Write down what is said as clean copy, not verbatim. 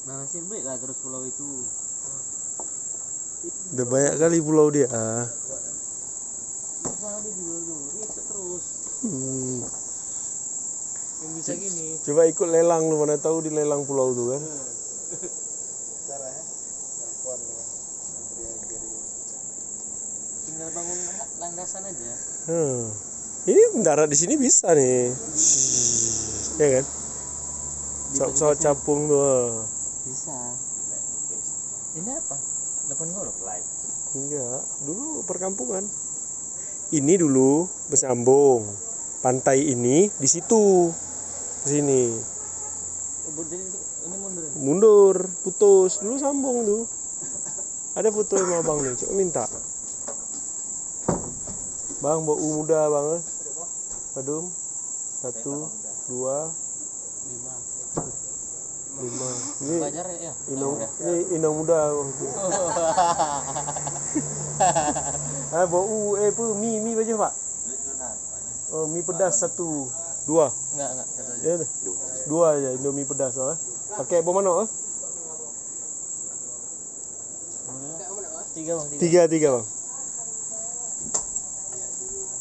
Nasir baik lah terus pulau itu. Udah banyak kali pulau dia. Malah dia jual dulu, bisa terus. Yang bisa gini. Coba ikut lelang lu, mana tahu di lelang pulau tuh kan. Tinggal bangun landasan aja. Ini mendarat di sini bisa nih. Ya kan? Pesawat capung tuh. Bisa. Ini apa? 8 golok. Enggak, dulu perkampungan. Ini dulu bersambung. Pantai ini di situ. Di sini. Ini Mundur, putus. Dulu sambung tuh. Ada foto sama abang nih, coba minta. Bang, bau muda bang. Padum. 1, 2, 5. Ini belajar ya? ini inang muda. Bau mie aja, Pak. Oh, mie pedas 1, 2. Enggak, satu aja. Ya, 2 aja Indomie pedas, Pakai bau mana, 3 bang. 3 bang.